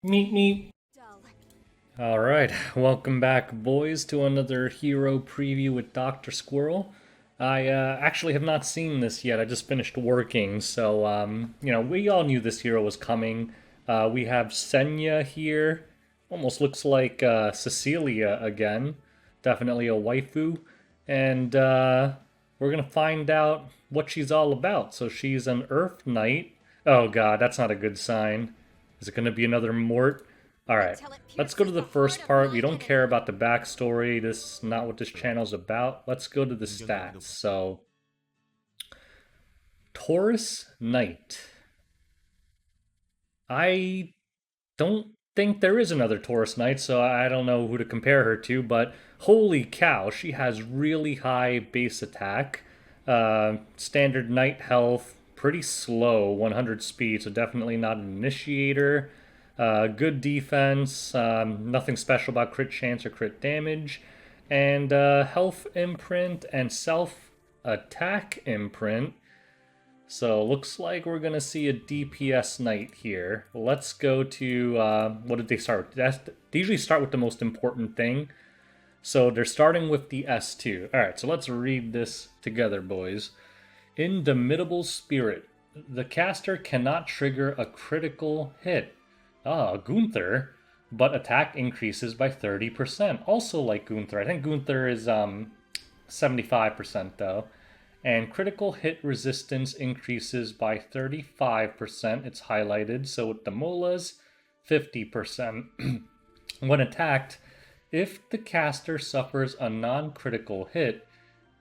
Meet me. Alright, welcome back, boys, to another hero preview with Dr. Squirrel. I actually have not seen this yet. I just finished working, so, we all knew this hero was coming. We have Senya here. Almost looks like Cecilia again. Definitely a waifu. And we're gonna find out what she's all about. So she's an Earth Knight. Oh god, that's not a good sign. Is it gonna be another Mort? Alright, let's go to the first part. We don't care about the backstory. This is not what this channel's about. Let's go to the stats. So, Taurus Knight. I don't think there is another Taurus Knight, so I don't know who to compare her to, but holy cow, she has really high base attack. Standard Knight health, pretty slow, 100 speed, so definitely not an initiator. Good defense, nothing special about crit chance or crit damage, and health imprint and self attack imprint. So looks like we're gonna see a DPS knight here. Let's go to what did they start with? They usually start with the most important thing. So they're starting with the S2. Alright, so let's read this together, boys. Indomitable Spirit. The caster cannot trigger a critical hit. Ah, Gunther, but attack increases by 30%. Also like Gunther. I think Gunther is 75% though. And critical hit resistance increases by 35%. It's highlighted. So with the Molas, 50%. When attacked, if the caster suffers a non-critical hit,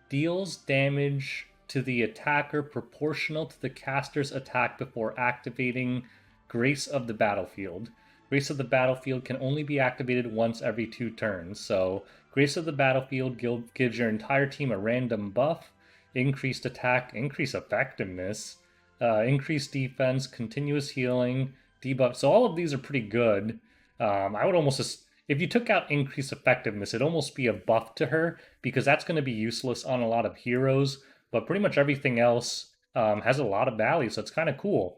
deals damage to the attacker proportional to the caster's attack before activating Grace of the Battlefield. Grace of the Battlefield can only be activated once every 2 turns. So Grace of the Battlefield gives your entire team a random buff, increased attack, increased effectiveness, increased defense, continuous healing, debuff. So all of these are pretty good. I would almost just, if you took out increased effectiveness, it'd almost be a buff to her because that's going to be useless on a lot of heroes. But pretty much everything else has a lot of value, so it's kind of cool.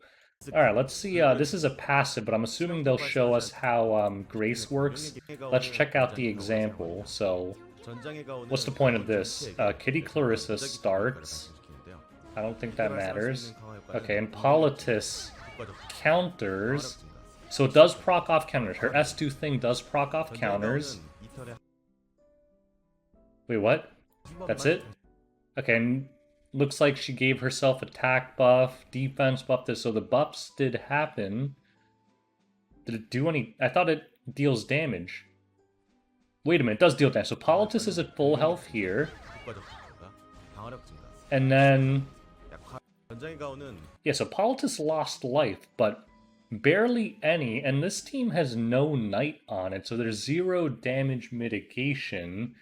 All right, let's see. This is a passive, but I'm assuming they'll show us how Grace works. Let's check out the example. So, what's the point of this? Kitty Clarissa starts. I don't think that matters. Okay, and Politis counters. So it does proc off counters. Her S2 thing does proc off counters. Wait, what? That's it? Okay, and looks like she gave herself attack buff, defense buff. So the buffs did happen. Did it do any? I thought it deals damage. Wait a minute, it does deal damage. So Politis is at full health here. And then... yeah, so Politis lost life, but barely any. And this team has no knight on it, so there's 0 damage mitigation.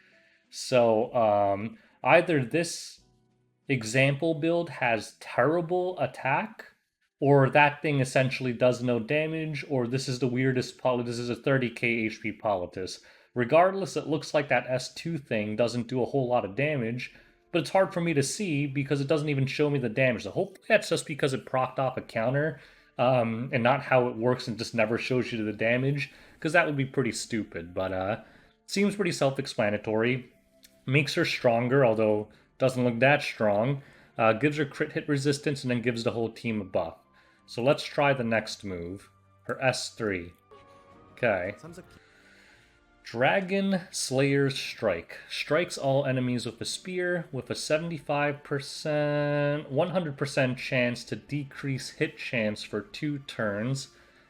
So either this example build has terrible attack, or that thing essentially does no damage, or this is the weirdest Politis. This is a 30k HP Politis. Regardless, it looks like that S2 thing doesn't do a whole lot of damage, but it's hard for me to see because it doesn't even show me the damage. So hopefully that's just because it procced off a counter, and not how it works and just never shows you the damage, because that would be pretty stupid. But seems pretty self-explanatory. Makes her stronger, although doesn't look that strong. Gives her crit hit resistance and then gives the whole team a buff. So let's try the next move. Her S3. Okay. Dragon Slayer's Strike. Strikes all enemies with a spear with a 75%, 100% chance to decrease hit chance for 2 turns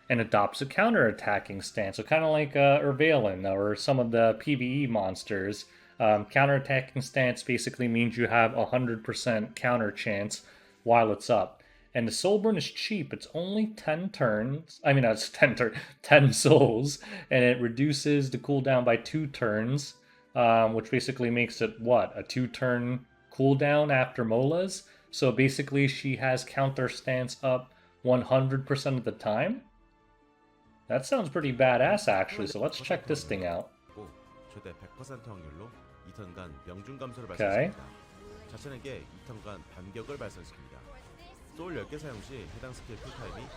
and adopts a counter-attacking stance. So kind of like Urvalin or some of the PvE monsters. Counter-attacking stance basically means you have a 100% counter chance while it's up. And the soul burn is cheap. It's only 10 turns. I mean, that's 10 souls. And it reduces the cooldown by 2 turns, which basically makes it, what, a 2-turn cooldown after Mola's? So basically she has counter stance up 100% of the time? That sounds pretty badass, actually. So let's check this thing out. Okay.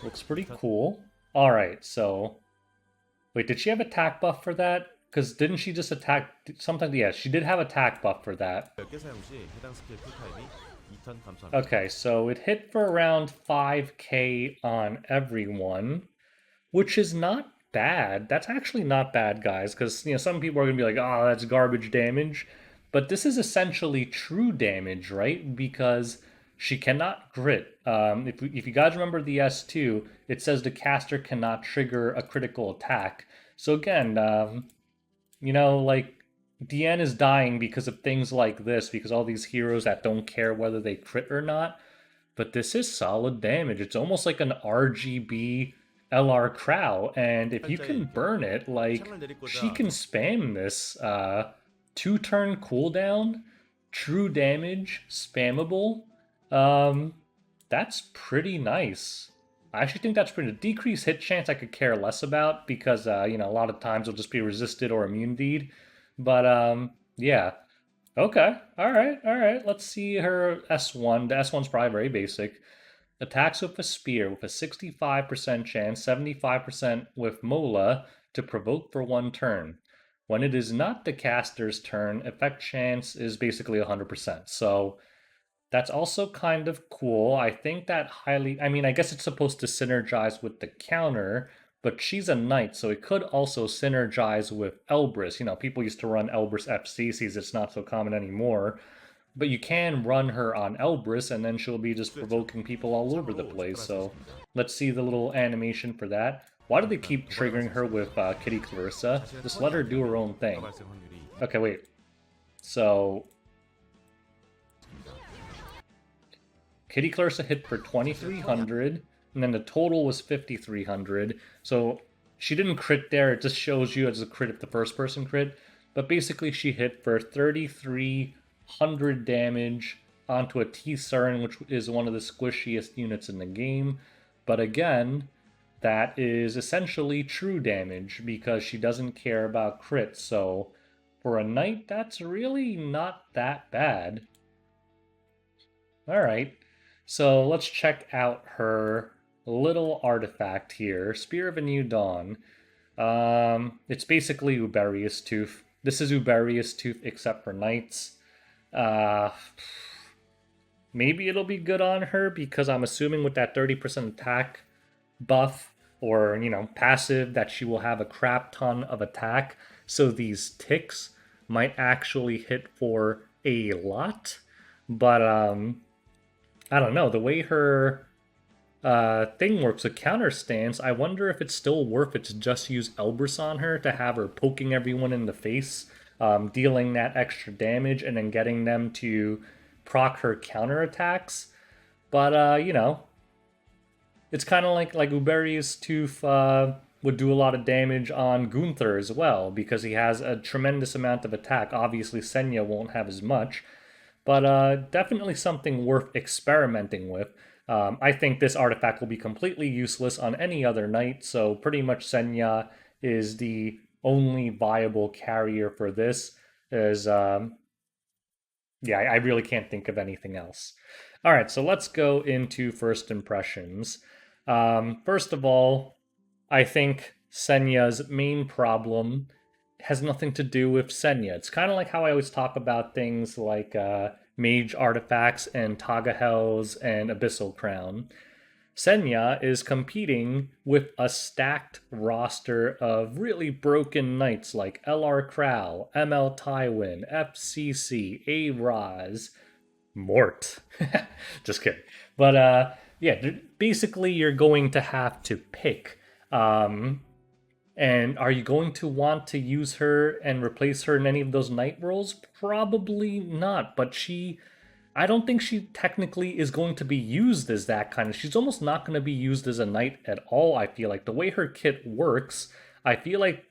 Looks pretty cool. Alright, so Wait, did she have attack buff for that? Because didn't she just attack something? Yeah, she did have attack buff for that. 10개 사용 시 해당 스킬 쿨타임이 2턴 감소합니다. Okay, so it hit for around 5k on everyone, which is not bad. That's actually not bad, guys, because some people are gonna be like, "Oh, that's garbage damage," but this is essentially true damage, right? Because she cannot crit. If you guys remember the S2, it says the caster cannot trigger a critical attack. So again, like Deanne is dying because of things like this, because all these heroes that don't care whether they crit or not. But this is solid damage. It's almost like an RGB LR Krau, and if you can burn it, like she can spam this 2-turn cooldown, true damage, spammable. That's pretty nice. I actually think that's pretty. Decreased hit chance I could care less about because a lot of times it'll just be resisted or immunity'd. But yeah. Okay. All right. All right. Let's see her S1. The S1's probably very basic. Attacks with a spear with a 65% chance, 75% with Mola to provoke for 1 turn. When it is not the caster's turn, effect chance is basically 100%. So that's also kind of cool. I think that I guess it's supposed to synergize with the counter, but she's a knight, so it could also synergize with Elbrus. People used to run Elbrus FCCs, it's not so common anymore. But you can run her on Elbrus, and then she'll be just provoking people all over the place. So let's see the little animation for that. Why do they keep triggering her with Kitty Clarissa? Just let her do her own thing. Okay, wait. So Kitty Clarissa hit for 2,300, and then the total was 5,300. So she didn't crit there. It just shows you as a crit if the first person crit. But basically, she hit for 3,300 damage onto a T-Cern, which is one of the squishiest units in the game. But again, that is essentially true damage because she doesn't care about crits. So for a knight, that's really not that bad. All right. So let's check out her little artifact here, Spear of a New Dawn. It's basically Uberius Tooth. This is Uberius Tooth except for knights. Maybe it'll be good on her because I'm assuming with that 30% attack buff or, passive that she will have a crap ton of attack. So these ticks might actually hit for a lot. But, I don't know, the way her thing works, a counter stance, I wonder if it's still worth it to just use Elbrus on her to have her poking everyone in the face, dealing that extra damage, and then getting them to proc her counter attacks. But, it's kind of like Uberius Tooth would do a lot of damage on Gunther as well, because he has a tremendous amount of attack. Obviously, Senya won't have as much, but definitely something worth experimenting with. I think this artifact will be completely useless on any other knight, so pretty much Senya is the only viable carrier for this. Yeah, I really can't think of anything else. All right, so let's go into first impressions. First of all, I think Senya's main problem has nothing to do with Senya. It's kind of like how I always talk about things like mage artifacts and Tagahells and Abyssal Crown. Senya is competing with a stacked roster of really broken knights like LR Krau, ML Tywin, FCC, A-Raz, Mort. Just kidding. But yeah, basically you're going to have to pick. And are you going to want to use her and replace her in any of those knight roles? Probably not, but I don't think she technically is going to be used as that kind of. She's almost not going to be used as a knight at all, I feel like. The way her kit works, I feel like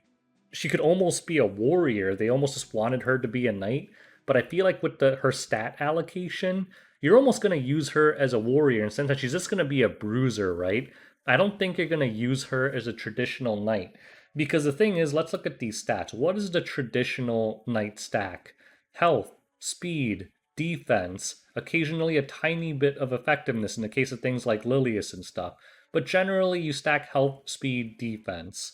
she could almost be a warrior. They almost just wanted her to be a knight. But I feel like with her stat allocation, you're almost going to use her as a warrior in the sense that she's just going to be a bruiser, right? I don't think you're going to use her as a traditional knight. Because the thing is, let's look at these stats. What is the traditional knight stack? Health, speed, defense, occasionally a tiny bit of effectiveness in the case of things like Lilius and stuff. But generally, you stack health, speed, defense.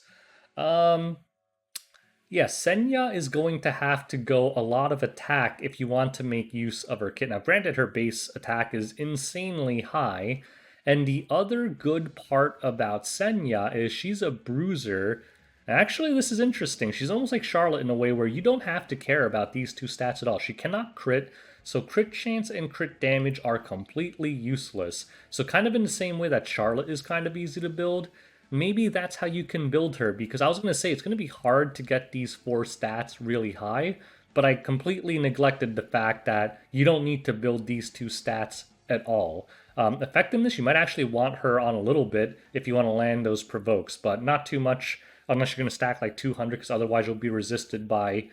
Yeah, Senya is going to have to go a lot of attack if you want to make use of her kit. Now, granted, her base attack is insanely high, and the other good part about Senya is she's a bruiser. Actually, this is interesting. She's almost like Charlotte in a way where you don't have to care about these two stats at all. She cannot crit, so crit chance and crit damage are completely useless. So kind of in the same way that Charlotte is kind of easy to build, maybe that's how you can build her, because I was going to say it's going to be hard to get these 4 stats really high, but I completely neglected the fact that you don't need to build these 2 stats at all. Effectiveness, you might actually want her on a little bit if you want to land those provokes, but not too much unless you're going to stack like 200, because otherwise you'll be resisted by,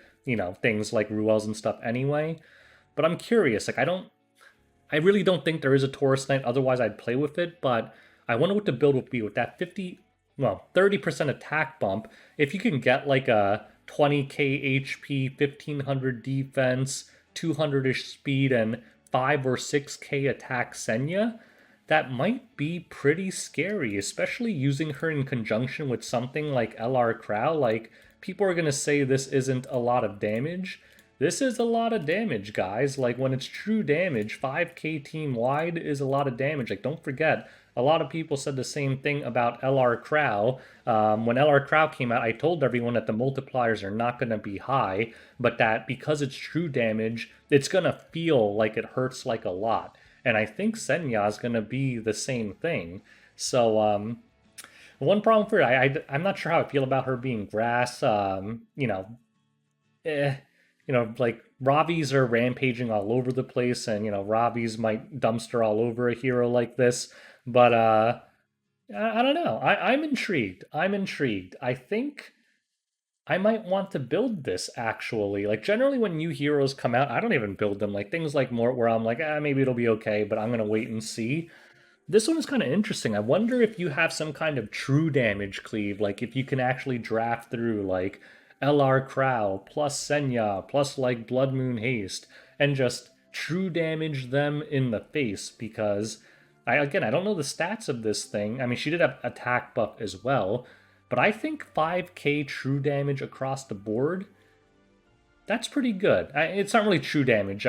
things like Ruels and stuff anyway. But I'm curious, like I really don't think there is a Taurus Knight, otherwise I'd play with it, but I wonder what the build would be with that 30% attack bump. If you can get like a 20k HP, 1500 defense, 200-ish speed, and 5 or 6k attack Senya, that might be pretty scary, especially using her in conjunction with something like ML Krau. Like, people are going to say this isn't a lot of damage. This is a lot of damage, guys. Like, when it's true damage, 5k team-wide is a lot of damage. Like, don't forget, a lot of people said the same thing about ML Krau. When ML Krau came out, I told everyone that the multipliers are not going to be high, but that because it's true damage, it's going to feel like it hurts like a lot. And I think Senya is going to be the same thing. So, one problem for her, I'm not sure how I feel about her being grass. Like Ravi's are rampaging all over the place, and Ravi's might dumpster all over a hero like this. But I don't know. I'm intrigued. I think I might want to build this actually. Like generally when new heroes come out, I don't even build them. Like things like Mort where I'm like, maybe it'll be okay, but I'm gonna wait and see. This one is kind of interesting. I wonder if you have some kind of true damage cleave, like if you can actually draft through like ML Krau plus Senya plus like Blood Moon Haste and just true damage them in the face, because I don't know the stats of this thing. I mean, she did have attack buff as well, but I think 5k true damage across the board, that's pretty good. It's not really true damage.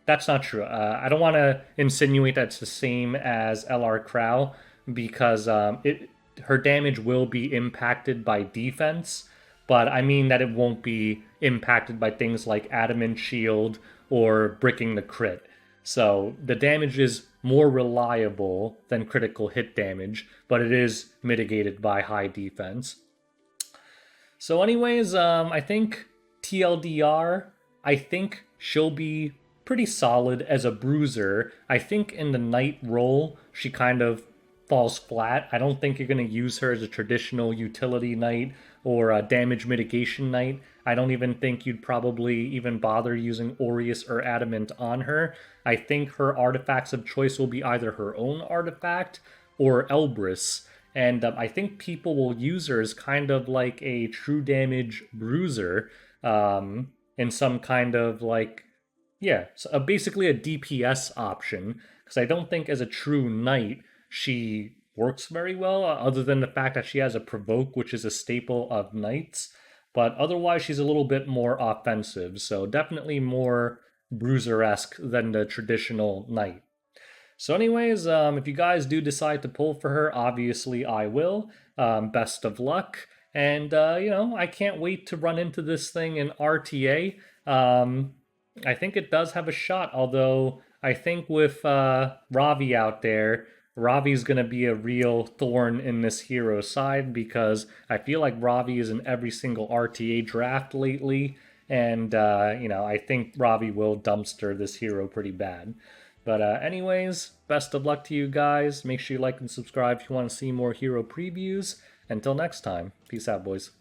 That's not true. I don't want to insinuate that it's the same as ML Krau, because her damage will be impacted by defense, but I mean that it won't be impacted by things like Adamant Shield or bricking the crit. So the damage is more reliable than critical hit damage, but it is mitigated by high defense. So anyways, I think TLDR, I think she'll be pretty solid as a bruiser. I think in the knight role, she kind of falls flat. I don't think you're going to use her as a traditional utility knight or a damage mitigation knight. I don't even think you'd probably even bother using Aureus or Adamant on her. I think her artifacts of choice will be either her own artifact or Elbrus. And I think people will use her as kind of like a true damage bruiser, in some kind of like, so basically a DPS option, because I don't think as a true knight she works very well, other than the fact that she has a provoke, which is a staple of knights. But otherwise, she's a little bit more offensive, so definitely more bruiser-esque than the traditional knight. So anyways, if you guys do decide to pull for her, obviously I will. Best of luck. And, I can't wait to run into this thing in RTA. I think it does have a shot, although I think with Ravi out there, Ravi's going to be a real thorn in this hero side, because I feel like Ravi is in every single RTA draft lately, and, I think Ravi will dumpster this hero pretty bad. But anyways, best of luck to you guys. Make sure you like and subscribe if you want to see more hero previews. Until next time, peace out, boys.